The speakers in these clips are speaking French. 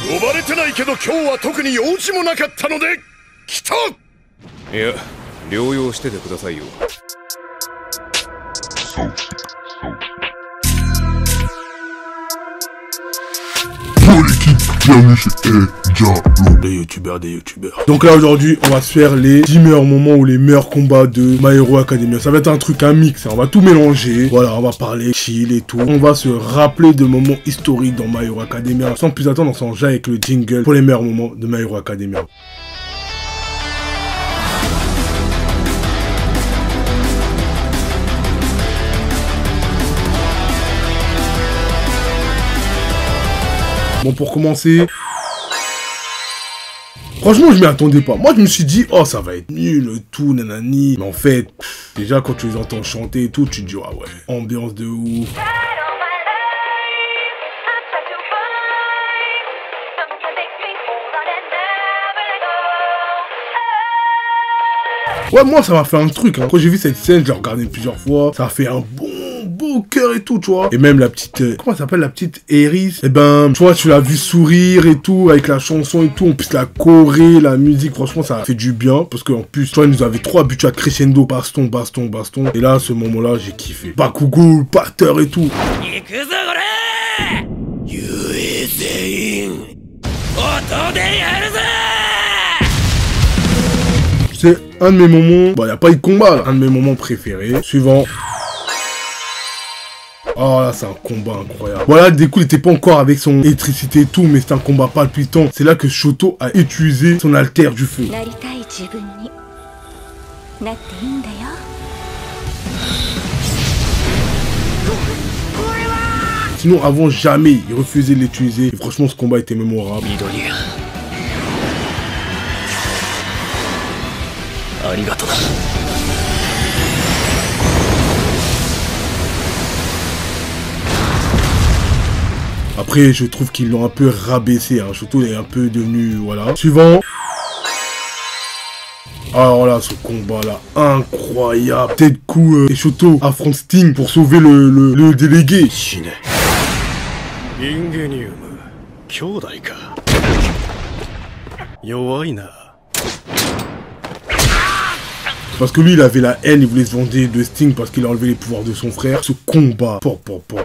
呼ばれてないけど今日は特に用事もなかったので来た。いや、療養しててくださいよ。Des youtubeurs. Donc là aujourd'hui on va se faire les 10 meilleurs moments ou les meilleurs combats de My Hero Academia. Ça va être un truc, un mix, on va tout mélanger. Voilà, on va parler chill et tout. On va se rappeler de moments historiques dans My Hero Academia. Sans plus attendre, on s'en jette avec le jingle pour les meilleurs moments de My Hero Academia. Bon, pour commencer, franchement, je m'y attendais pas. Moi, je me suis dit, oh, ça va être nul, tout, nanani. Mais en fait, déjà, quand tu les entends chanter et tout, tu te dis, ah ouais, ambiance de ouf. Ouais, moi, ça m'a fait un truc, hein. Quand j'ai vu cette scène, je l'ai regardé plusieurs fois. Ça a fait un beau cœur et tout, tu vois. Et même la petite, comment elle s'appelle, la petite Eris. Eh ben, tu vois, tu l'as vu sourire et tout, avec la chanson et tout. En plus, la choré, la musique, franchement, ça a fait du bien. Parce qu'en plus, tu vois, ils nous avaient trop habitués à crescendo, baston. Et là, à ce moment-là, j'ai kiffé. Bakugo, Pater et tout. C'est un de mes moments, bah, y a pas eu de combat, là. Un de mes moments préférés. Suivant. Oh là, c'est un combat incroyable. Voilà, du coup, il était pas encore avec son électricité et tout, mais c'est un combat palpitant. C'est là que Shoto a utilisé son alter du feu. Sinon, avant, jamais, il refusait de l'utiliser. Et franchement, ce combat était mémorable. Après, je trouve qu'ils l'ont un peu rabaissé, hein. Shoto est un peu devenu, voilà. Suivant. Alors là, ce combat-là, incroyable. Tête coup, et Shoto affronte Sting pour sauver le délégué. Parce que lui, il avait la haine, il voulait se venger de Sting parce qu'il a enlevé les pouvoirs de son frère. Ce combat,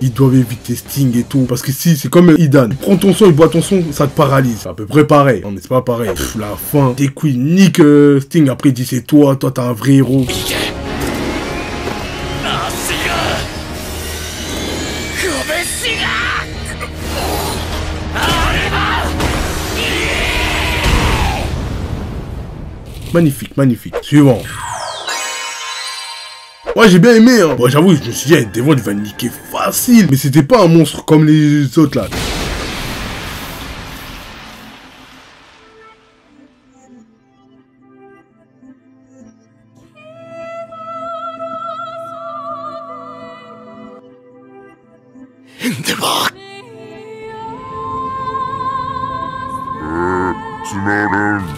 ils doivent éviter Sting et tout. Parce que si, c'est comme Idan. Prends ton sang, il boit ton sang, ça te paralyse. C'est à peu près pareil. Non, mais c'est pas pareil. Pff, la fin, des couilles, nique Sting. Après, il dit c'est toi t'es un vrai héros. Magnifique. Suivant. Ouais, j'ai bien aimé, hein. Bon, j'avoue, je me suis dit, Devon, il va niquer facile. Mais c'était pas un monstre comme les autres, là.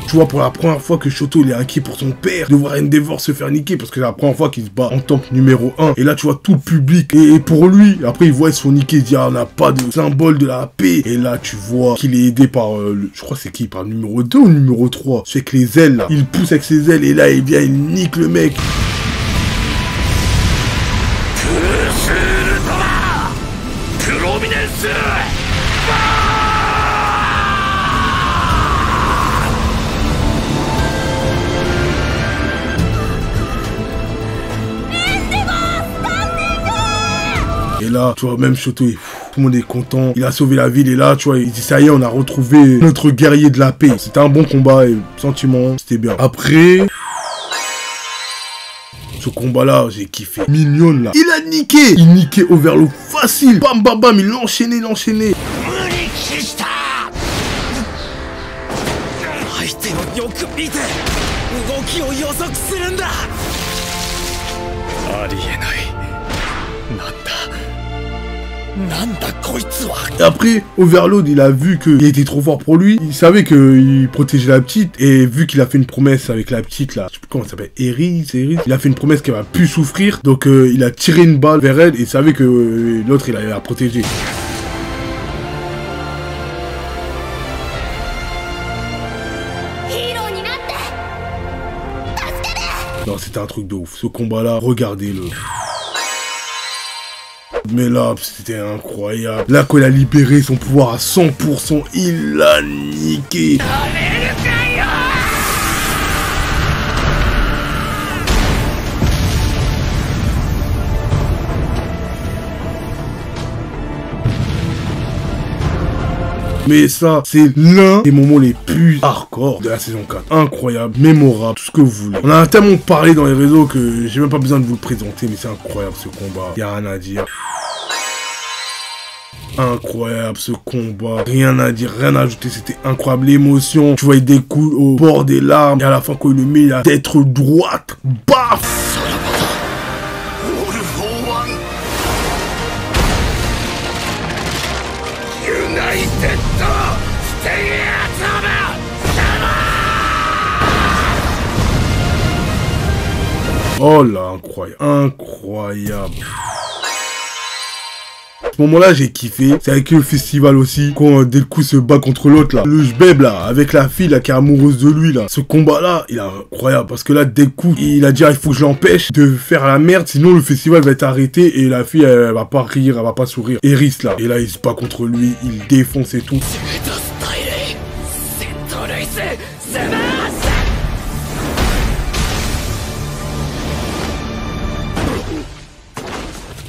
Tu vois, pour la première fois que Shoto il est inquiet pour son père, de voir Endeavor se faire niquer, parce que c'est la première fois qu'il se bat en tant que numéro 1. Et là, tu vois tout le public. Et pour lui, après, il voit ils se font niquer, il dit, ah, on n'a pas de symbole de la paix. Et là, tu vois qu'il est aidé par, je crois c'est qui, par le numéro 2 ou le numéro 3. C'est que les ailes, là, il pousse avec ses ailes, et là, il vient, il nique le mec. Et là, tu vois, même Shoto, tout le monde est content. Il a sauvé la ville. Et là, tu vois, il dit, ça y est, on a retrouvé notre guerrier de la paix. C'était un bon combat et sentiment, c'était bien. Après, ce combat-là, j'ai kiffé. Mignonne, là. Il a niqué. Il niquait Overlord facile. Bam, bam, bam. Il l'a enchaîné. Et après, Overlord, il a vu qu'il était trop fort pour lui. Il savait qu'il protégeait la petite. Et vu qu'il a fait une promesse avec la petite, là, je sais plus comment elle s'appelle, Eris. Il a fait une promesse qu'elle va plus souffrir. Donc, il a tiré une balle vers elle. Et il savait que l'autre, il allait la protéger. Non, c'était un truc de ouf. Ce combat-là, regardez-le. Mais là, c'était incroyable. Là, quand il a libéré son pouvoir à 100%, il l'a niqué. Mais ça, c'est l'un des moments les plus hardcore de la saison 4. Incroyable, mémorable, tout ce que vous voulez. On a tellement parlé dans les réseaux que j'ai même pas besoin de vous le présenter, mais c'est incroyable ce combat. Y'a rien à dire. Incroyable ce combat, rien à dire, rien à ajouter, c'était incroyable, l'émotion, tu voyais des coups au bord des larmes, et à la fin quand il le met, il a tête droite, baf. Oh là, incroyable, incroyable. À ce moment-là, j'ai kiffé. C'est avec le festival aussi, quand Deku se bat contre l'autre là. Le jbeb là, avec la fille là qui est amoureuse de lui là. Ce combat-là, il est incroyable parce que là, Deku, il a dit, il faut que je l'empêche de faire la merde, sinon le festival va être arrêté et la fille, elle va pas rire, elle va pas sourire. Eris là, et là, il se bat contre lui, il défonce et tout.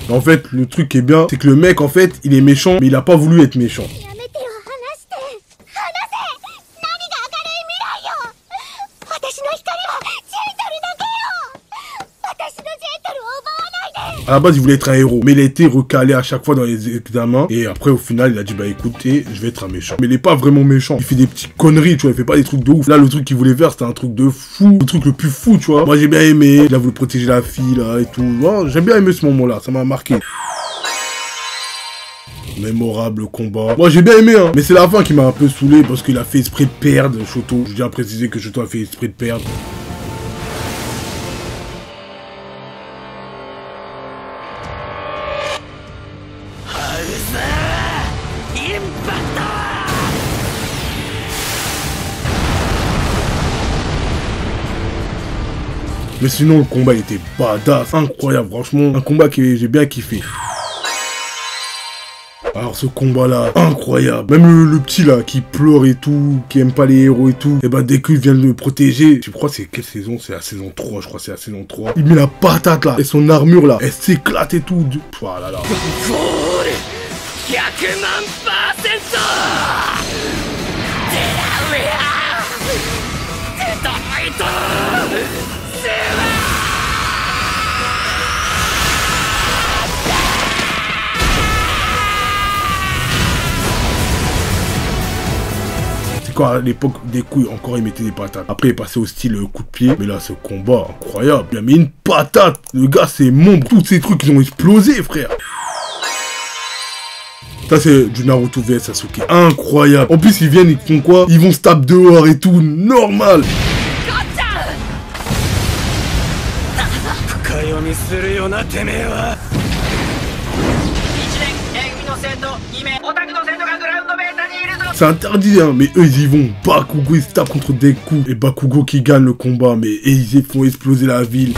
En fait, le truc qui est bien, c'est que le mec, en fait, il est méchant, mais il a pas voulu être méchant. À la base, il voulait être un héros, mais il a été recalé à chaque fois dans les examens. Et après, au final, il a dit, bah écoutez, je vais être un méchant. Mais il est pas vraiment méchant. Il fait des petites conneries, tu vois, il fait pas des trucs de ouf. Là, le truc qu'il voulait faire, c'était un truc de fou. Le truc le plus fou, tu vois. Moi, j'ai bien aimé. Il a voulu protéger la fille, là, et tout. Oh, j'ai bien aimé ce moment-là, ça m'a marqué. Mémorable combat. Moi j'ai bien aimé hein, mais c'est la fin qui m'a un peu saoulé parce qu'il a fait exprès de perdre, Shoto. Je tiens à préciser que Shoto a fait exprès de perdre. Mais sinon le combat était badass, incroyable, franchement, un combat que j'ai bien kiffé. Alors ce combat là, incroyable. Même le petit là qui pleure et tout, qui aime pas les héros et tout, et bah dès qu'il vient de le protéger, je crois c'est quelle saison? C'est la saison 3, je crois c'est la saison 3. Il met la patate là, et son armure là, elle s'éclate et tout. Oh là là. Quand à l'époque des couilles encore il mettait des patates. Après il est passé au style coup de pied. Mais là ce combat incroyable. Il a mis une patate. Le gars c'est monde. Tous ces trucs ils ont explosé frère. Ça c'est du Naruto vs Sasuke. Incroyable. En plus ils viennent, ils font quoi? Ils vont se taper dehors et tout. Normal. C'est interdit hein, mais eux ils y vont. Bakugo ils se tapent contre Deku. Et Bakugo qui gagne le combat, mais ils font exploser la ville.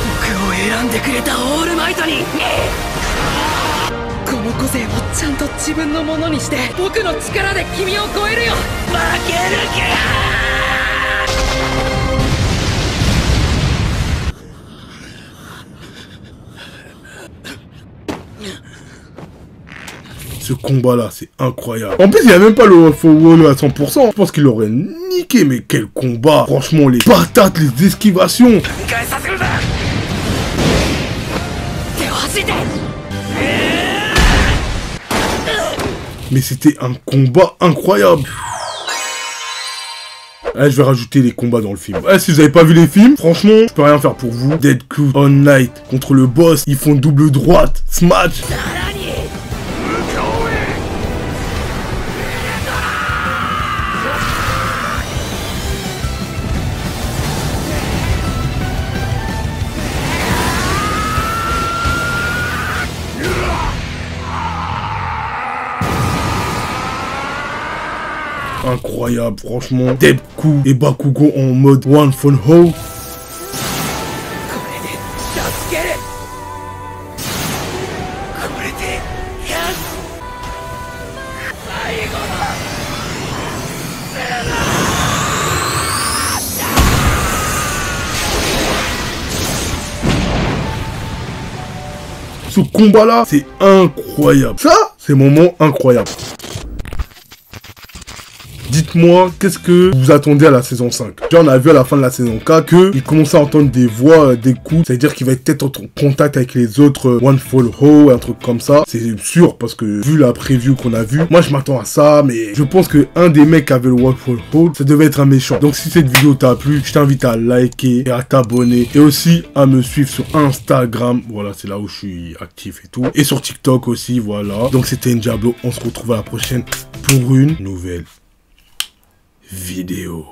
Ce combat là, c'est incroyable. En plus, il n'y a même pas le Wall à 100%. Je pense qu'il l'aurait niqué, mais quel combat. Franchement, les patates, les esquivations. Mais c'était un combat incroyable. Allez, je vais rajouter les combats dans le film. Ouais, si vous avez pas vu les films, franchement, je peux rien faire pour vous. Deku, On Night contre le boss, ils font double droite, smash. Incroyable, franchement. Deku et Bakugo en mode One Phone Ho. ce combat-là, c'est incroyable. Ça, c'est un moment incroyable. Dites-moi, qu'est-ce que vous attendez à la saison 5? Déjà, on a vu à la fin de la saison 4 qu'il commençait à entendre des voix, des coups. C'est-à-dire qu'il va être peut-être en contact avec les autres One Fall Ho, un truc comme ça. C'est sûr, parce que vu la preview qu'on a vue, moi je m'attends à ça, mais je pense que un des mecs qui avait le One Fall Ho, ça devait être un méchant. Donc si cette vidéo t'a plu, je t'invite à liker et à t'abonner. Et aussi à me suivre sur Instagram. Voilà, c'est là où je suis actif et tout. Et sur TikTok aussi, voilà. Donc c'était Ndiablo. On se retrouve à la prochaine pour une nouvelle vidéo.